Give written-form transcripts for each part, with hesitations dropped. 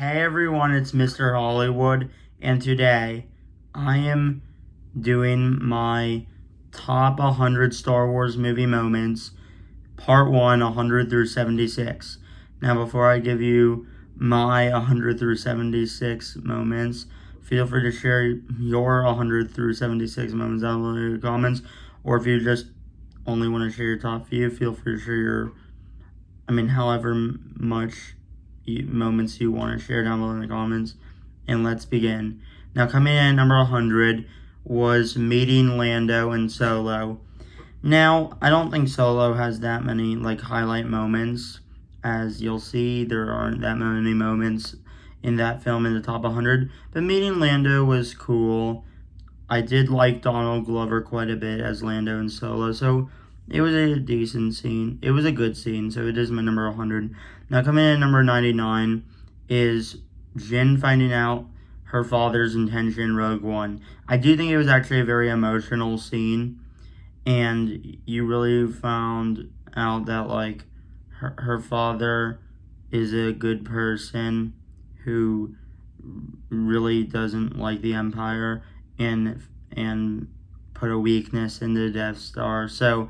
Hey everyone, it's Mr. Hollywood, and today I am doing my top 100 Star Wars movie moments, part 1, 100 through 76. Now, before I give you my 100 through 76 moments, feel free to share your 100 through 76 moments down below in the comments, or if you just only want to share your top few, feel free to share however much moments you want to share down below in the comments. And let's begin. Now, coming in at number 100 was meeting Lando and Solo. Now, I don't think Solo has that many highlight moments. As you'll see, there aren't that many moments in that film in the top 100. But meeting Lando was cool. I did like Donald Glover quite a bit as Lando and Solo, so it was a decent scene. It was a good scene, so it is my number 100. Now, coming in at number 99 is Jyn finding out her father's intention in Rogue One. I do think it was actually a very emotional scene, and you really found out that, her father is a good person who really doesn't like the Empire and put a weakness in the Death Star. So,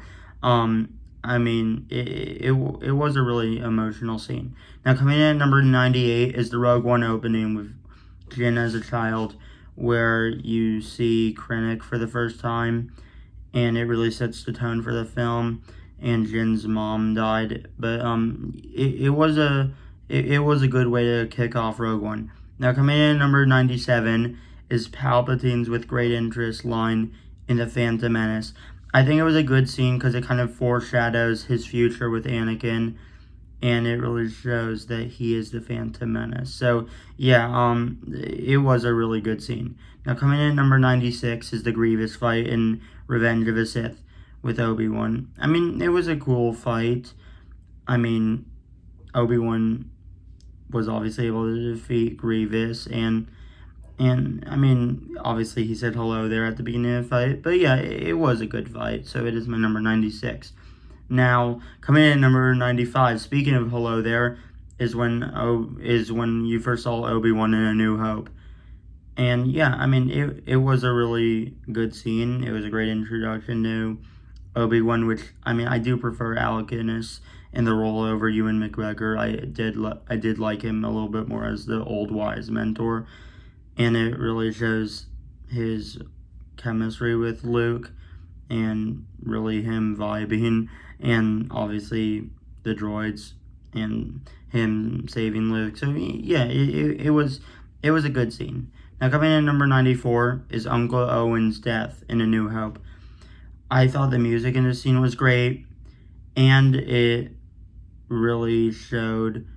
it was a really emotional scene. Now, coming in at number 98 is the Rogue One opening with Jyn as a child, where you see Krennic for the first time, and it really sets the tone for the film. And Jyn's mom died, but it was a good way to kick off Rogue One. Now, coming in at number 97 is Palpatine's "with great interest" line in The Phantom Menace. I think it was a good scene because it kind of foreshadows his future with Anakin, and it really shows that he is the Phantom Menace. So, yeah, it was a really good scene. Now, coming in at number 96 is the Grievous fight in Revenge of the Sith with Obi-Wan. It was a cool fight. Obi-Wan was obviously able to defeat Grievous, and obviously he said hello there at the beginning of the fight. But yeah, it was a good fight, so it is my number 96. Now, coming in at number 95, speaking of hello there, is when you first saw Obi-Wan in A New Hope. And yeah, it was a really good scene. It was a great introduction to Obi-Wan, which, I do prefer Alec Guinness in the role over Ewan McGregor. I did like him a little bit more as the old wise mentor. And it really shows his chemistry with Luke and really him vibing, and obviously the droids and him saving Luke. So yeah, it was a good scene. Now, coming in at number 94 is Uncle Owen's death in A New Hope. I thought the music in this scene was great, and it really showed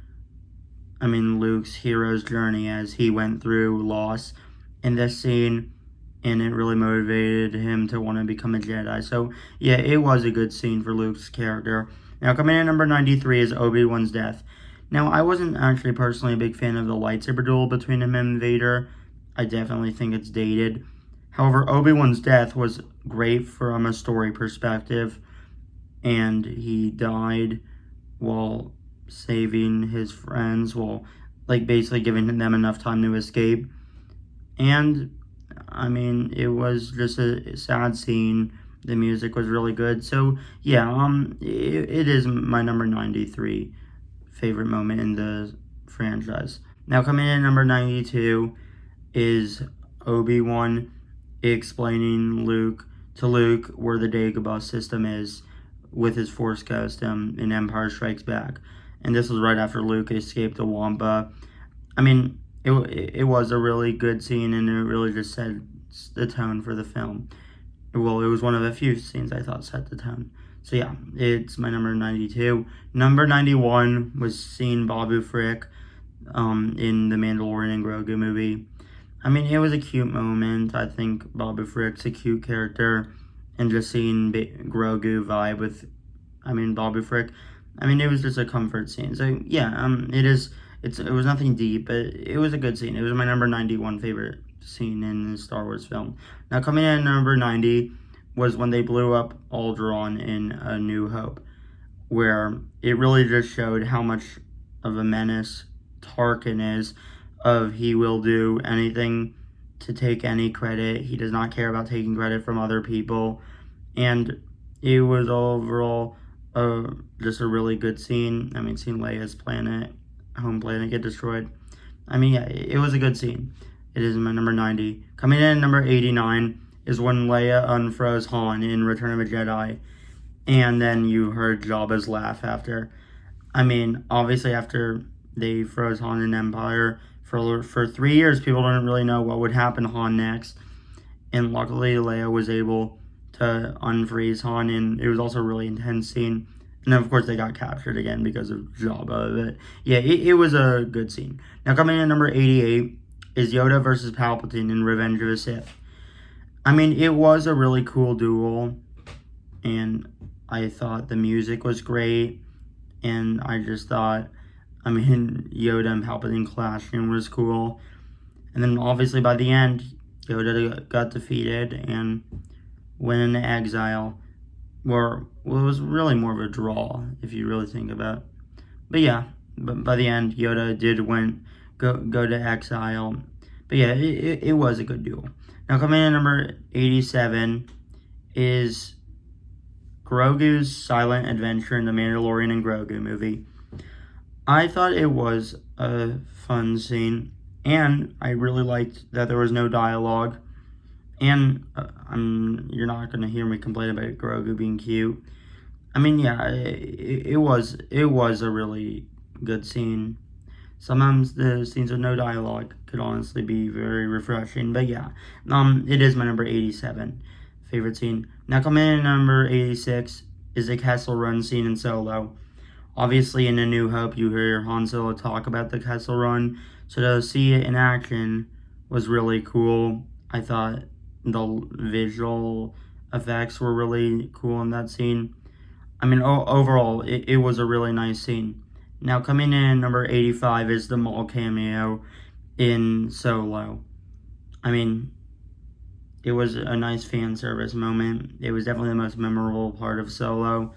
Luke's hero's journey as he went through loss in this scene, and it really motivated him to want to become a Jedi. So, yeah, it was a good scene for Luke's character. Now, coming in at number 93 is Obi-Wan's death. Now, I wasn't actually personally a big fan of the lightsaber duel between him and Vader. I definitely think it's dated. However, Obi-Wan's death was great from a story perspective, and he died while saving his friends, basically giving them enough time to escape. And it was just a sad scene. The music was really good. So yeah, it is my number 93 favorite moment in the franchise. Now, coming in at number 92 is Obi-Wan explaining to Luke where the Dagobah system is with his Force Ghost in Empire Strikes Back. And this was right after Luke escaped the Wampa. It was a really good scene, and it really just set the tone for the film. Well, it was one of the few scenes I thought set the tone. So yeah, it's my number 92. Number 91 was seeing Babu Frick in the Mandalorian and Grogu movie. It was a cute moment. I think Babu Frick's a cute character, and just seeing Grogu vibe with, Babu Frick, it was just a comfort scene. So yeah, it was nothing deep, but it was a good scene. It was my number 91 favorite scene in the Star Wars film. Now, coming in at number 90 was when they blew up Alderaan in A New Hope, where it really just showed how much of a menace Tarkin is. of he will do anything to take any credit. He does not care about taking credit from other people. And it was overall just a really good scene. I mean, seeing Leia's home planet, get destroyed. I mean, yeah, it was a good scene. It is my number 90. Coming in at number 89 is when Leia unfroze Han in Return of a Jedi. And then you heard Jabba's laugh after. I mean, obviously after they froze Han in Empire, for 3 years, people didn't really know what would happen to Han next. And luckily, Leia was able to unfreeze Han, and it was also a really intense scene. And then, of course, they got captured again because of Jabba. But yeah, it was a good scene. Now, coming in at number 88 is Yoda versus Palpatine in Revenge of the Sith. I mean, it was a really cool duel, and I thought the music was great, and I just thought, I mean, Yoda and Palpatine clashing was cool. And then, obviously, by the end, Yoda got defeated and went into exile. Well, it was really more of a draw, if you really think about it. But yeah, but by the end, Yoda did go to exile. But yeah, it was a good duel. Now, coming in at number 87 is Grogu's Silent Adventure in the Mandalorian and Grogu movie. I thought it was a fun scene, and I really liked that there was no dialogue. And you're not going to hear me complain about Grogu being cute. I mean, yeah, it was a really good scene. Sometimes the scenes with no dialogue could honestly be very refreshing. But yeah, it is my number 87 favorite scene. Now, coming in at number 86 is the Kessel Run scene in Solo. Obviously, in A New Hope, you hear Han Solo talk about the Kessel Run. So to see it in action was really cool. I thought the visual effects were really cool in that scene. I mean, overall, it was a really nice scene. Now, coming in number 85 is the Maul cameo in Solo. I mean, it was a nice fan service moment. It was definitely the most memorable part of Solo.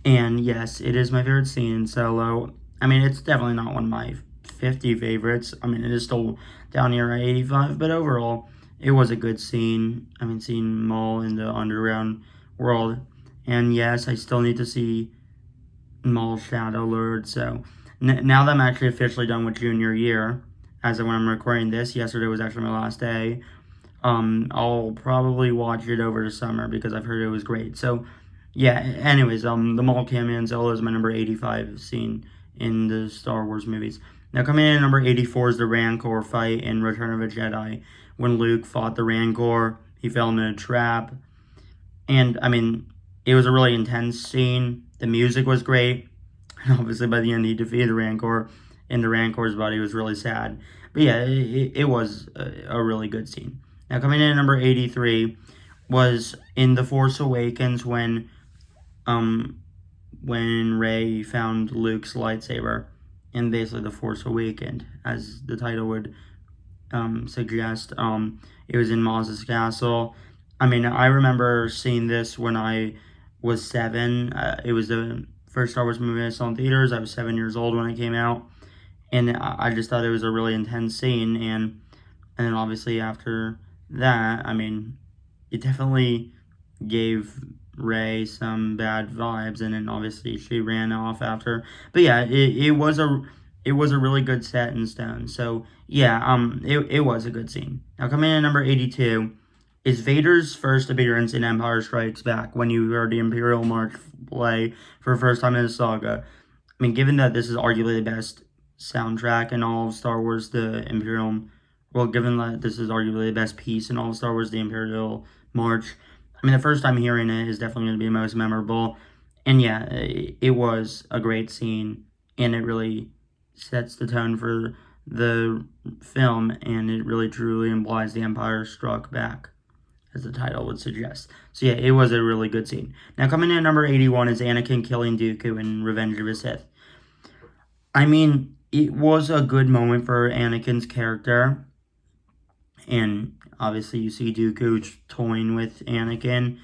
And yes, it is my favorite scene in Solo. I mean, it's definitely not one of my 50 favorites. I mean, it is still down here at 85, but overall, it was a good scene. I mean, seeing Maul in the underground world. And yes, I still need to see Maul's Shadow Lord. So now that I'm actually officially done with junior year, as of when I'm recording this, yesterday was actually my last day. I'll probably watch it over the summer because I've heard it was great. So yeah, anyways, the Maul cameo in Solo is my number 85 scene in the Star Wars movies. Now, coming in at number 84 is the Rancor fight in Return of a Jedi. When Luke fought the Rancor, he fell into a trap. And, I mean, it was a really intense scene. The music was great. And obviously, by the end, he defeated the Rancor. And the Rancor's body was really sad. But yeah, it was a really good scene. Now, coming in at number 83 was in The Force Awakens when Rey found Luke's lightsaber, and basically The Force Awakened, as the title would suggest. It was in Maz's castle. I mean, I remember seeing this when I was 7. It was the first Star Wars movie I saw in theaters. I was 7 years old when it came out, and I just thought it was a really intense scene. And then obviously after that, I mean, it definitely gave Rey some bad vibes, and then obviously she ran off after. But yeah, it was a really good set in stone. So yeah, it was a good scene. Now, coming in at number 82 is Vader's first appearance in Empire Strikes Back, when you heard the Imperial March play for the first time in the saga. I mean, given that this is arguably the best soundtrack in all of Star Wars, given that this is arguably the best piece in all of Star Wars, the Imperial March, I mean, the first time hearing it is definitely going to be the most memorable. And yeah, it was a great scene, and it really sets the tone for the film, and it really truly implies the Empire struck back, as the title would suggest. So yeah, it was a really good scene. Now, coming in at number 81 is Anakin killing Dooku in Revenge of the Sith. I mean, it was a good moment for Anakin's character, and obviously you see Dooku toying with Anakin,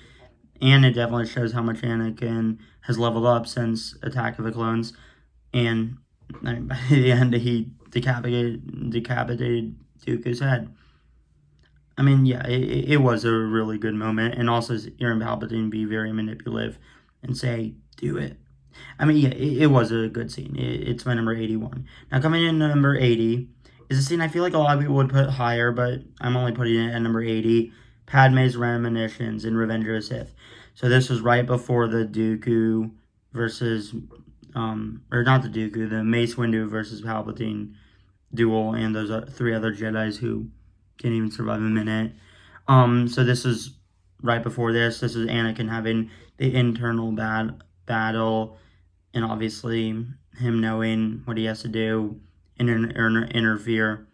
and it definitely shows how much Anakin has leveled up since Attack of the Clones. And by the end, he decapitated Dooku's head. I mean, yeah, it was a really good moment, and also hearing Palpatine be very manipulative and say, "Do it." I mean, yeah, it was a good scene. It's my number 81. Now, coming in at number 80 is a scene I feel like a lot of people would put higher, but I'm only putting it at number 80. Padme's reminiscence in Revenge of the Sith. So this was right before the Dooku versus, or not the Dooku, the Mace Windu versus Palpatine duel, and those 3 other Jedis who can't even survive a minute. So this is right before this. This is Anakin having the internal battle, and obviously him knowing what he has to do and interfere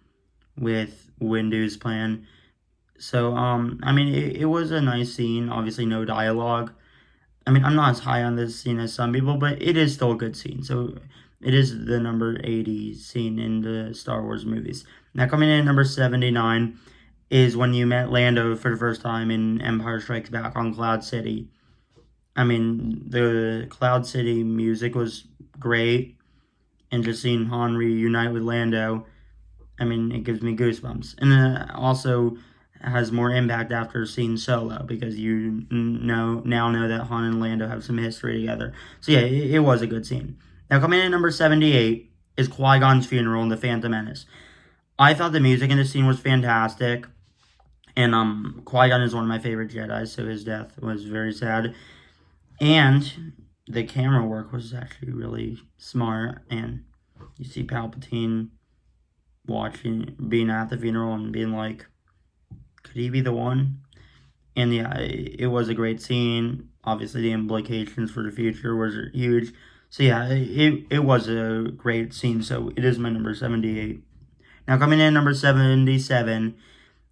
with Windu's plan. So, I mean, it was a nice scene. Obviously, no dialogue. I mean, I'm not as high on this scene as some people, but it is still a good scene. So, it is the number 80 scene in the Star Wars movies. Now, coming in at number 79 is when you met Lando for the first time in Empire Strikes Back on Cloud City. I mean, the Cloud City music was great, and just seeing Han reunite with Lando, I mean, it gives me goosebumps. And it also has more impact after seeing Solo, because you now know that Han and Lando have some history together. So yeah, it was a good scene. Now, coming in at number 78 is Qui-Gon's funeral in The Phantom Menace. I thought the music in this scene was fantastic, and Qui-Gon is one of my favorite Jedi, so his death was very sad. And the camera work was actually really smart, and you see Palpatine being at the funeral and being like, could he be the one? And yeah, it was a great scene. Obviously, the implications for the future was huge. So yeah, it was a great scene. So it is my number 78. Now, coming in at number 77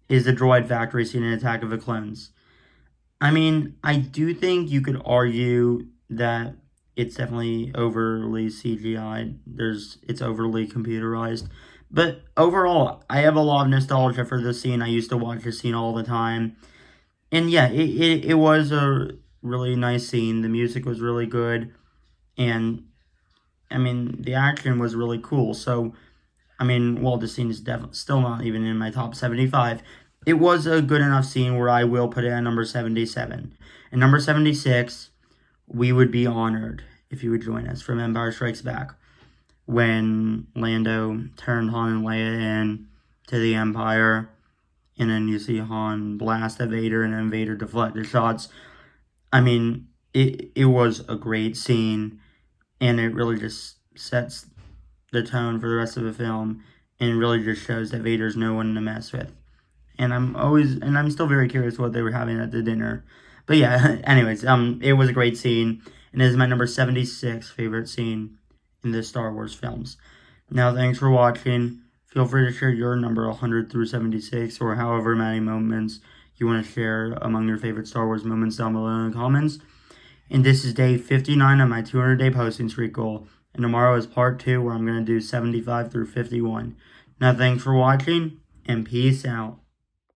is the droid factory scene in Attack of the Clones. I mean, I do think you could argue that it's definitely overly CGI'd. It's overly computerized. But overall, I have a lot of nostalgia for this scene. I used to watch this scene all the time. And yeah, it was a really nice scene. The music was really good. And, I mean, the action was really cool. So, I mean, while the scene is definitely still not even in my top 75, it was a good enough scene where I will put it at number 77. And number 76, we would be honored if you would join us from Empire Strikes Back, when Lando turned Han and Leia in to the Empire, and then you see Han blast at Vader, and then Vader deflect the shots. I mean, it was a great scene, and it really just sets the tone for the rest of the film, and really just shows that Vader's no one to mess with. And I'm still very curious what they were having at the dinner. But yeah, anyways, it was a great scene, and it is my number 76 favorite scene in the Star Wars films. Now, thanks for watching. Feel free to share your number 100 through 76, or however many moments you want to share among your favorite Star Wars moments down below in the comments. And this is day 59 of my 200-day posting streak goal. And tomorrow is part 2, where I'm going to do 75 through 51. Now, thanks for watching, and peace out.